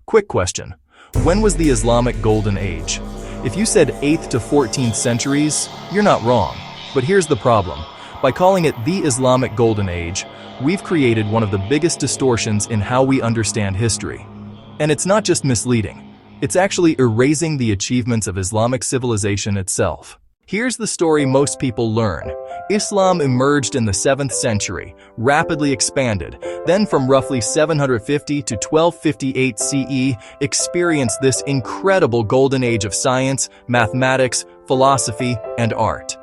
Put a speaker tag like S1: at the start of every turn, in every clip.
S1: Quick question. When was the Islamic Golden Age? If you said 8th to 14th centuries, you're not wrong. But here's the problem. By calling it the Islamic Golden Age, we've created one of the biggest distortions in how we understand history. And it's not just misleading. It's actually erasing the achievements of Islamic civilization itself. Here's the story most people learn. Islam emerged in the 7th century, rapidly expanded, then from roughly 750 to 1258 CE, experienced this incredible golden age of science, mathematics, philosophy, and art.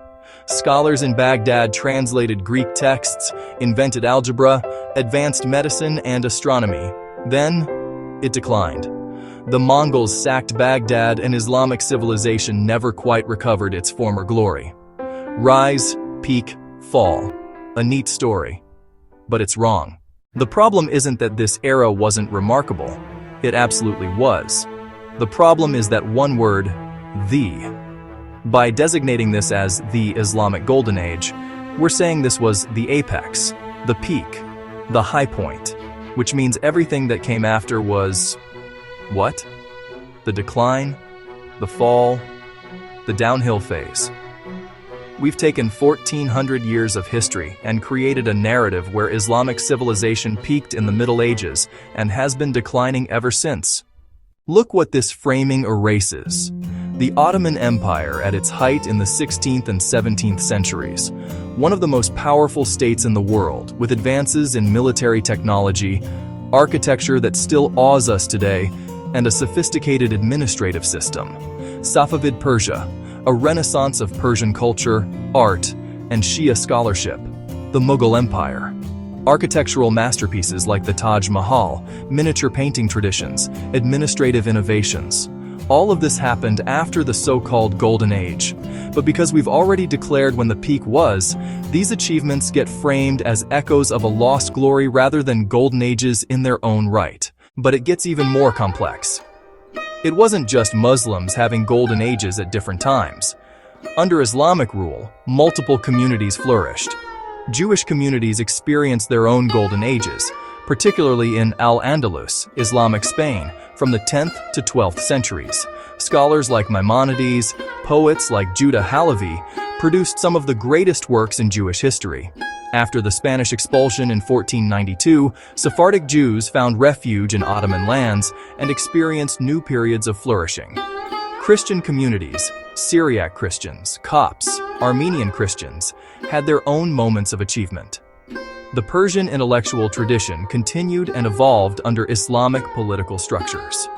S1: Scholars in Baghdad translated Greek texts, invented algebra, advanced medicine and astronomy. Then, it declined. The Mongols sacked Baghdad and Islamic civilization never quite recovered its former glory. Rise, peak, fall. A neat story. But it's wrong. The problem isn't that this era wasn't remarkable. It absolutely was. The problem is that one word, the. By designating this as the Islamic Golden Age, we're saying this was the apex, the peak, the high point, which means everything that came after was what? The decline, the fall, the downhill phase. We've taken 1400 years of history and created a narrative where Islamic civilization peaked in the Middle Ages and has been declining ever since. Look what this framing erases. The Ottoman Empire at its height in the 16th and 17th centuries, one of the most powerful states in the world, with advances in military technology, architecture that still awes us today, and a sophisticated administrative system. Safavid Persia, a renaissance of Persian culture, art, and Shia scholarship. The Mughal Empire, architectural masterpieces like the Taj Mahal, miniature painting traditions, administrative innovations. All of this happened after the so-called Golden Age. But because we've already declared when the peak was, these achievements get framed as echoes of a lost glory rather than golden ages in their own right. But it gets even more complex. It wasn't just Muslims having golden ages at different times. Under Islamic rule, multiple communities flourished. Jewish communities experienced their own golden ages, particularly in Al-Andalus, Islamic Spain, from the 10th to 12th centuries. Scholars like Maimonides, poets like Judah Halavi, produced some of the greatest works in Jewish history. After the Spanish expulsion in 1492, Sephardic Jews found refuge in Ottoman lands and experienced new periods of flourishing. Christian communities, Syriac Christians, Copts, Armenian Christians, had their own moments of achievement. The Persian intellectual tradition continued and evolved under Islamic political structures.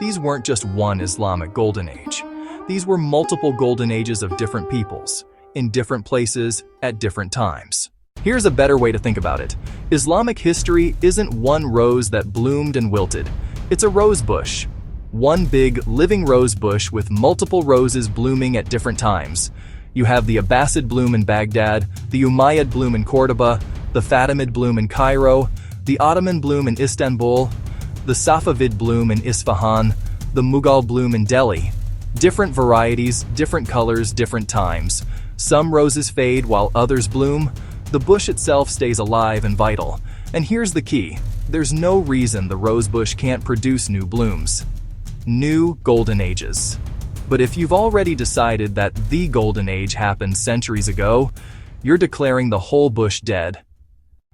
S1: These weren't just one Islamic Golden Age. These were multiple Golden Ages of different peoples, in different places, at different times. Here's a better way to think about it. Islamic history isn't one rose that bloomed and wilted. It's a rose bush. One big, living rose bush with multiple roses blooming at different times. You have the Abbasid bloom in Baghdad, the Umayyad bloom in Córdoba, the Fatimid bloom in Cairo, the Ottoman bloom in Istanbul, the Safavid bloom in Isfahan, the Mughal bloom in Delhi. Different varieties, different colors, different times. Some roses fade while others bloom. The bush itself stays alive and vital. And here's the key. There's no reason the rose bush can't produce new blooms. New golden ages. But if you've already decided that the golden age happened centuries ago, you're declaring the whole bush dead.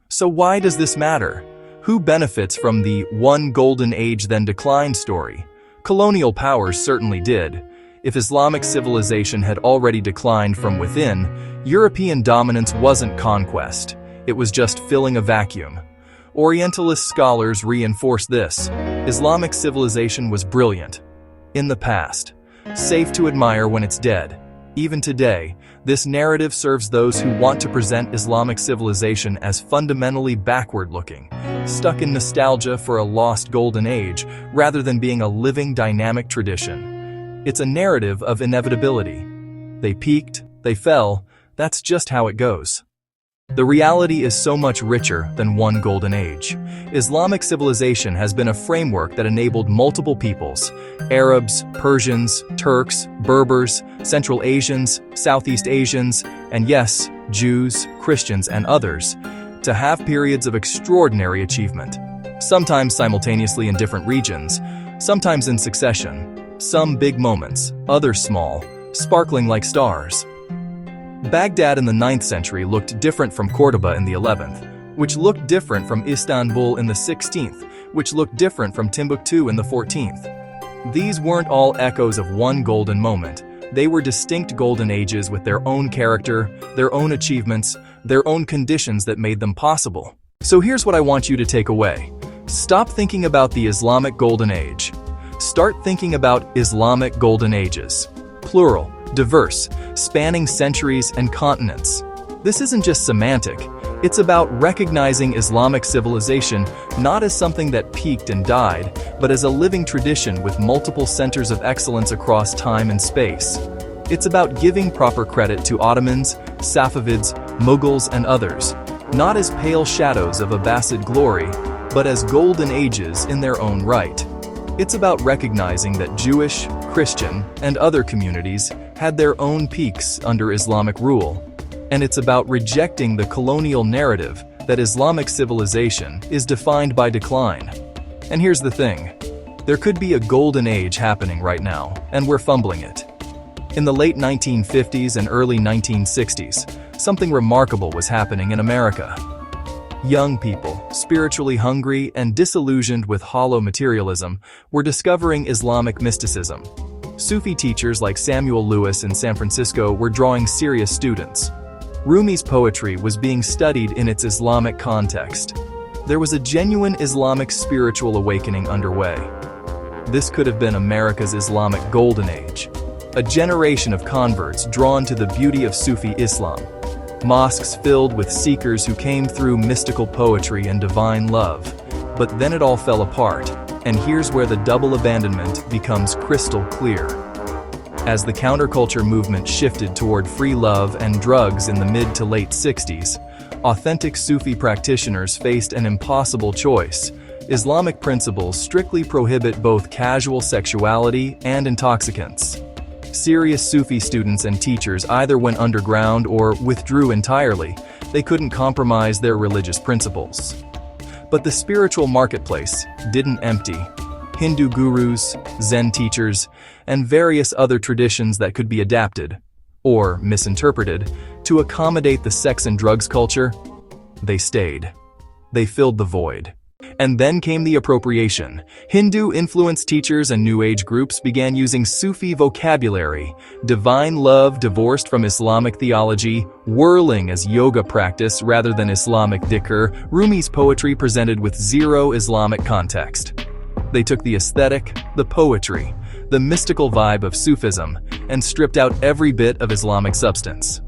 S1: So why does this matter? Who benefits from the one golden age then declined story? Colonial powers certainly did. If Islamic civilization had already declined from within, European dominance wasn't conquest. It was just filling a vacuum. Orientalist scholars reinforce this. Islamic civilization was brilliant. In the past. Safe to admire when it's dead. Even today, this narrative serves those who want to present Islamic civilization as fundamentally backward-looking, stuck in nostalgia for a lost golden age, rather than being a living, dynamic tradition. It's a narrative of inevitability. They peaked, they fell, that's just how it goes. The reality is so much richer than one golden age. Islamic civilization has been a framework that enabled multiple peoples, Arabs, Persians, Turks, Berbers, Central Asians, Southeast Asians, and yes, Jews, Christians, and others, to have periods of extraordinary achievement. sometimes simultaneously in different regions, sometimes in succession, some big moments, others small, sparkling like stars. Baghdad in the 9th century looked different from Córdoba in the 11th, which looked different from Istanbul in the 16th, which looked different from Timbuktu in the 14th. These weren't all echoes of one golden moment. They were distinct golden ages with their own character, their own achievements, their own conditions that made them possible. So here's what I want you to take away. Stop thinking about the Islamic Golden Age. Start thinking about Islamic Golden Ages. Plural, diverse, spanning centuries and continents. This isn't just semantic. It's about recognizing Islamic civilization not as something that peaked and died, but as a living tradition with multiple centers of excellence across time and space. It's about giving proper credit to Ottomans, Safavids, Mughals, and others, not as pale shadows of Abbasid glory, but as golden ages in their own right. It's about recognizing that Jewish, Christian, and other communities had their own peaks under Islamic rule. And it's about rejecting the colonial narrative that Islamic civilization is defined by decline. And here's the thing. There could be a golden age happening right now, and we're fumbling it. In the late 1950s and early 1960s, something remarkable was happening in America. Young people, spiritually hungry and disillusioned with hollow materialism, were discovering Islamic mysticism. Sufi teachers like Samuel Lewis in San Francisco were drawing serious students. Rumi's poetry was being studied in its Islamic context. There was a genuine Islamic spiritual awakening underway. This could have been America's Islamic Golden Age, a generation of converts drawn to the beauty of Sufi Islam. Mosques filled with seekers who came through mystical poetry and divine love. But then it all fell apart, and here's where the double abandonment becomes crystal clear. As the counterculture movement shifted toward free love and drugs in the mid to late 60s, authentic Sufi practitioners faced an impossible choice. Islamic principles strictly prohibit both casual sexuality and intoxicants. Serious Sufi students and teachers either went underground or withdrew entirely. They couldn't compromise their religious principles. But the spiritual marketplace didn't empty. Hindu gurus, Zen teachers, and various other traditions that could be adapted, or misinterpreted, to accommodate the sex and drugs culture, they stayed. They filled the void. And then came the appropriation. Hindu-influenced teachers and New Age groups began using Sufi vocabulary, divine love divorced from Islamic theology, whirling as yoga practice rather than Islamic dhikr. Rumi's poetry presented with zero Islamic context. They took the aesthetic, the poetry, the mystical vibe of Sufism, and stripped out every bit of Islamic substance.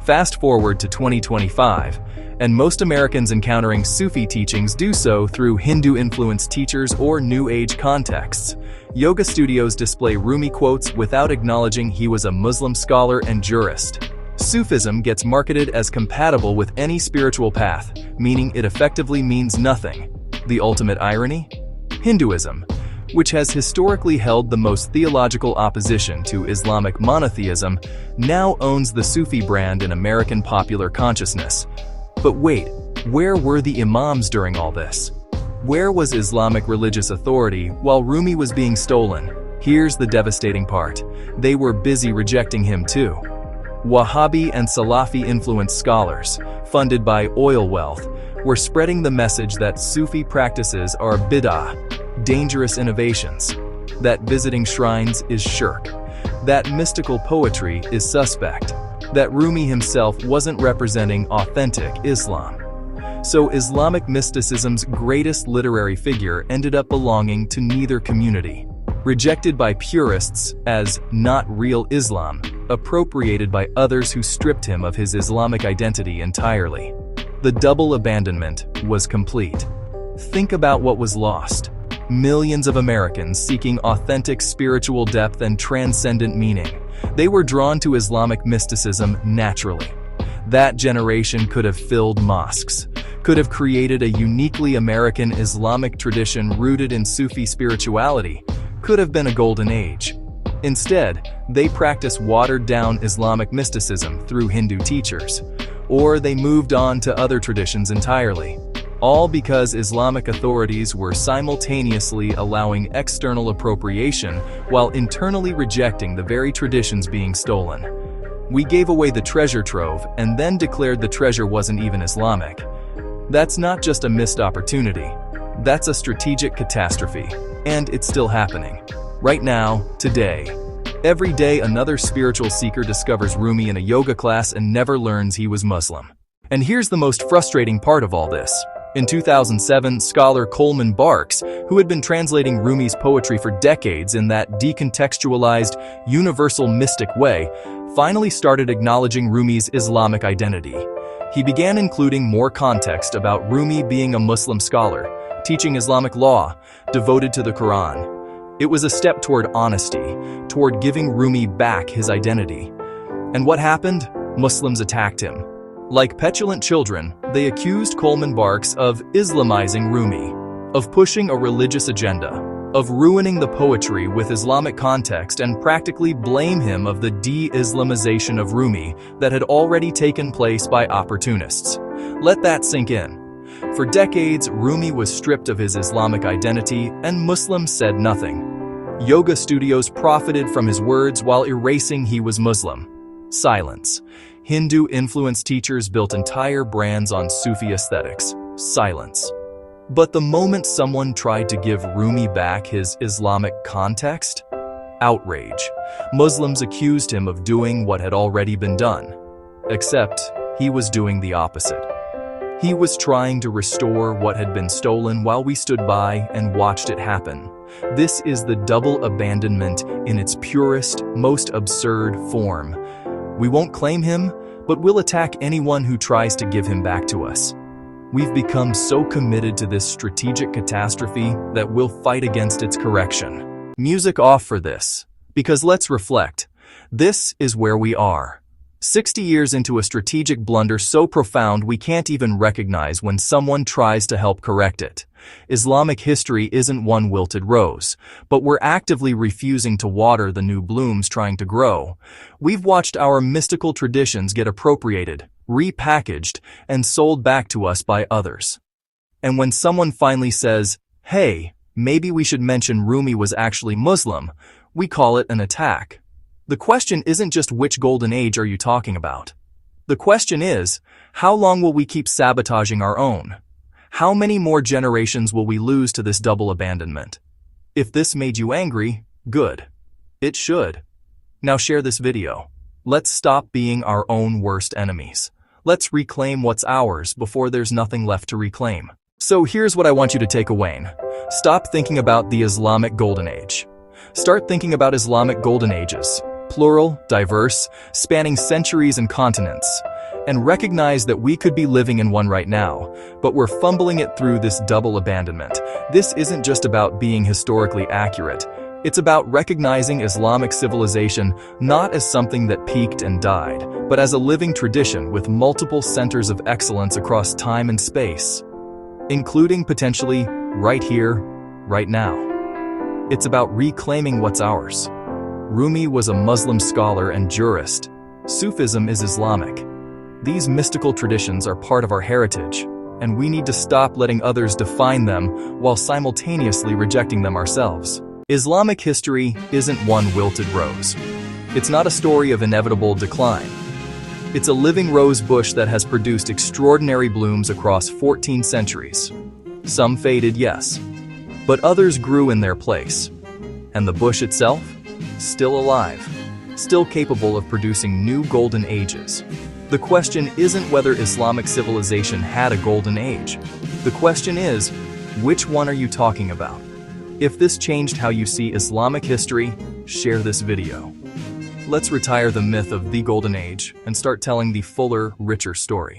S1: Fast forward to 2025, and most Americans encountering Sufi teachings do so through Hindu-influenced teachers or New Age contexts. Yoga studios display Rumi quotes without acknowledging he was a Muslim scholar and jurist. Sufism gets marketed as compatible with any spiritual path, meaning it effectively means nothing. The ultimate irony? Hinduism, which has historically held the most theological opposition to Islamic monotheism, now owns the Sufi brand in American popular consciousness. But wait, where were the imams during all this? Where was Islamic religious authority while Rumi was being stolen? Here's the devastating part. They were busy rejecting him too. Wahhabi and Salafi-influenced scholars, funded by oil wealth, were spreading the message that Sufi practices are bid'ah, dangerous innovations, that visiting shrines is shirk, that mystical poetry is suspect, that Rumi himself wasn't representing authentic Islam. So Islamic mysticism's greatest literary figure ended up belonging to neither community. Rejected by purists as not real Islam, appropriated by others who stripped him of his Islamic identity entirely. The double abandonment was complete. Think about what was lost. Millions of Americans seeking authentic spiritual depth and transcendent meaning. They were drawn to Islamic mysticism naturally. That generation could have filled mosques, could have created a uniquely American Islamic tradition rooted in Sufi spirituality, could have been a golden age. Instead, they practiced watered-down Islamic mysticism through Hindu teachers, or they moved on to other traditions entirely. All because Islamic authorities were simultaneously allowing external appropriation while internally rejecting the very traditions being stolen. We gave away the treasure trove and then declared the treasure wasn't even Islamic. That's not just a missed opportunity. That's a strategic catastrophe. And it's still happening. Right now, today. Every day another spiritual seeker discovers Rumi in a yoga class and never learns he was Muslim. And here's the most frustrating part of all this. In 2007, scholar Colemanbarks, who had been translating Rumi's poetry for decades in that decontextualized, universal mystic way, finally started acknowledging Rumi's Islamic identity. He began including more context about Rumi being a Muslim scholar, teaching Islamic law, devoted to the Quran. It was a step toward honesty, toward giving Rumi back his identity. And what happened? Muslims attacked him. Like petulant children, they accused Colemanbarks of Islamizing Rumi, of pushing a religious agenda, of ruining the poetry with Islamic context, and practically blame him of the de-Islamization of Rumi that had already taken place by opportunists. Let that sink in. For decades, Rumi was stripped of his Islamic identity, and Muslims said nothing. Yoga studios profited from his words while erasing he was Muslim. Silence. Hindu-influenced teachers built entire brands on Sufi aesthetics. Silence. But the moment someone tried to give Rumi back his Islamic context, outrage. Muslims accused him of doing what had already been done. Except, he was doing the opposite. He was trying to restore what had been stolen while we stood by and watched it happen. This is the double abandonment in its purest, most absurd form. We won't claim him, but we'll attack anyone who tries to give him back to us. We've become so committed to this strategic catastrophe that we'll fight against its correction. Music off for this, because let's reflect. This is where we are. 60 years into a strategic blunder so profound we can't even recognize when someone tries to help correct it. Islamic history isn't one wilted rose, but we're actively refusing to water the new blooms trying to grow. We've watched our mystical traditions get appropriated, repackaged, and sold back to us by others. And when someone finally says, "Hey, maybe we should mention Rumi was actually Muslim," we call it an attack. The question isn't just which golden age are you talking about. The question is, how long will we keep sabotaging our own? How many more generations will we lose to this double abandonment? If this made you angry, good. It should. Now share this video. Let's stop being our own worst enemies. Let's reclaim what's ours before there's nothing left to reclaim. So here's what I want you to take away. Stop thinking about the Islamic Golden Age. Start thinking about Islamic Golden Ages. Plural, diverse, spanning centuries and continents, and recognize that we could be living in one right now, but we're fumbling it through this double abandonment. This isn't just about being historically accurate. It's about recognizing Islamic civilization not as something that peaked and died, but as a living tradition with multiple centers of excellence across time and space, including potentially right here, right now. It's about reclaiming what's ours. Rumi was a Muslim scholar and jurist. Sufism is Islamic. These mystical traditions are part of our heritage, and we need to stop letting others define them while simultaneously rejecting them ourselves. Islamic history isn't one wilted rose. It's not a story of inevitable decline. It's a living rose bush that has produced extraordinary blooms across 14 centuries. Some faded, yes, but others grew in their place. And the bush itself? Still alive, still capable of producing new golden ages. The question isn't whether Islamic civilization had a golden age. The question is, which one are you talking about? If this changed how you see Islamic history, share this video. Let's retire the myth of the golden age and start telling the fuller, richer story.